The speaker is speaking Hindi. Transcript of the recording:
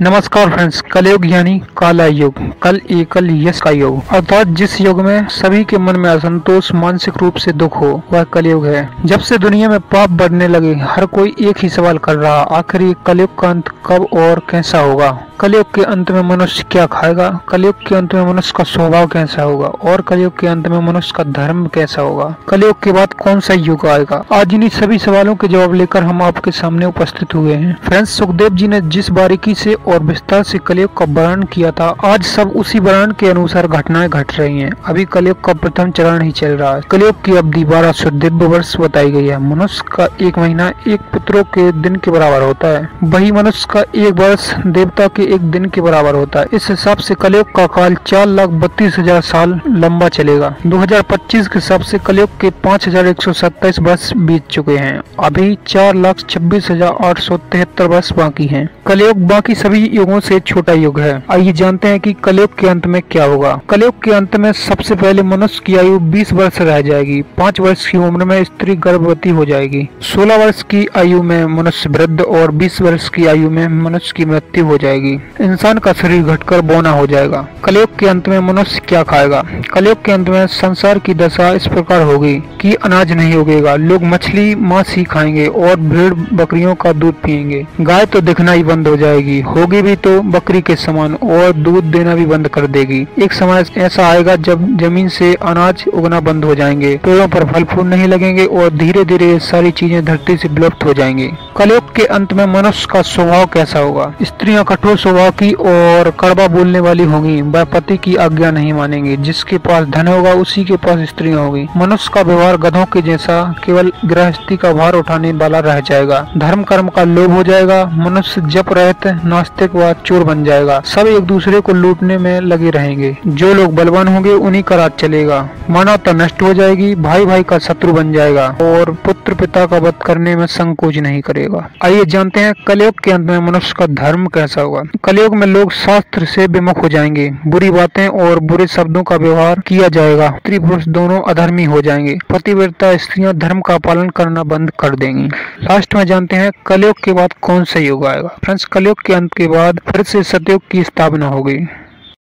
नमस्कार फ्रेंड्स, कलयुग यानी काला युग, कल एकल यश का युग, अर्थात जिस युग में सभी के मन में असंतोष, मानसिक रूप से दुख हो, वह कलयुग है। जब से दुनिया में पाप बढ़ने लगे, हर कोई एक ही सवाल कर रहा, आखिर ये कलयुग का अंत कब और कैसा होगा? कलयुग के अंत में मनुष्य क्या खाएगा? कलयुग के अंत में मनुष्य का स्वभाव कैसा होगा? और कलयुग के अंत में मनुष्य का धर्म कैसा होगा? कलयुग के बाद कौन सा युग आएगा? आज इन्हीं सभी सवालों के जवाब लेकर हम आपके सामने उपस्थित हुए हैं। फ्रेंड्स, सुखदेव जी ने जिस बारीकी से और विस्तार से कलयुग का वर्णन किया था, आज सब उसी वर्णन के अनुसार घटनाएं घट रही हैं। अभी कलयुग का प्रथम चरण ही चल रहा है। कलयुग की अवधि 1200 दिव्य वर्ष बताई गई है। मनुष्य का एक महीना एक पुत्रों के दिन के बराबर होता है। वही मनुष्य का एक वर्ष देवता के एक दिन के बराबर होता है। इस हिसाब से कलयुग का काल 4,32,000 साल लंबा चलेगा। 2025 के हिसाब से कलयुग के 5,127 वर्ष बीत चुके हैं। अभी 4,26,873 वर्ष बाकी हैं। कलयुग बाकी सभी युगों से छोटा युग है। आइए जानते हैं कि कलयुग के अंत में क्या होगा। कलयुग के अंत में सबसे पहले मनुष्य की आयु 20 वर्ष रह जाएगी। 5 वर्ष की उम्र में स्त्री गर्भवती हो जाएगी। 16 वर्ष की आयु में मनुष्य वृद्ध और 20 वर्ष की आयु में मनुष्य की मृत्यु हो जाएगी। इंसान का शरीर घटकर बौना हो जाएगा। कलयुग के अंत में मनुष्य क्या खाएगा? कलयुग के अंत में संसार की दशा इस प्रकार होगी कि अनाज नहीं उगेगा, लोग मछली मांस ही खाएंगे और भेड़ बकरियों का दूध पिएंगे। गाय तो दिखना ही बंद हो जाएगी, होगी भी तो बकरी के समान, और दूध देना भी बंद कर देगी। एक समय ऐसा आएगा जब जमीन से अनाज उगना बंद हो जाएंगे, पेड़ों पर फल फूल नहीं लगेंगे और धीरे धीरे ये सारी चीजें धरती से विलुप्त हो जाएंगी। कलयुग के अंत में मनुष्य का स्वभाव कैसा होगा? स्त्रियां कठोर स्वभाव की और कड़वा बोलने वाली होंगी। वह पति की आज्ञा नहीं मानेंगी। जिसके पास धन होगा उसी के पास स्त्रियां होगी। मनुष्य का व्यवहार गधों के जैसा केवल गृहस्थी का भार उठाने वाला रह जाएगा। धर्म कर्म का लोभ हो जाएगा। मनुष्य जप रहते नास्तिक व चोर बन जाएगा। सब एक दूसरे को लूटने में लगे रहेंगे। जो लोग बलवान होंगे उन्हीं का राज चलेगा। मानवता नष्ट हो जाएगी। भाई भाई का शत्रु बन जाएगा और पुत्र पिता का वध करने में संकोच नहीं करेगा। आइए जानते हैं कलयुग के अंत में मनुष्य का धर्म कैसा होगा। कलयुग में लोग शास्त्र से विमुख हो जाएंगे। बुरी बातें और बुरे शब्दों का व्यवहार किया जाएगा। स्त्री पुरुष दोनों अधर्मी हो जाएंगे। पतिव्रता स्त्रियां धर्म का पालन करना बंद कर देंगी। लास्ट में जानते हैं कलयुग के बाद कौन सा युग आएगा। फ्रेंड्स, कलयुग के अंत के बाद फिर से सतयुग की स्थापना होगी।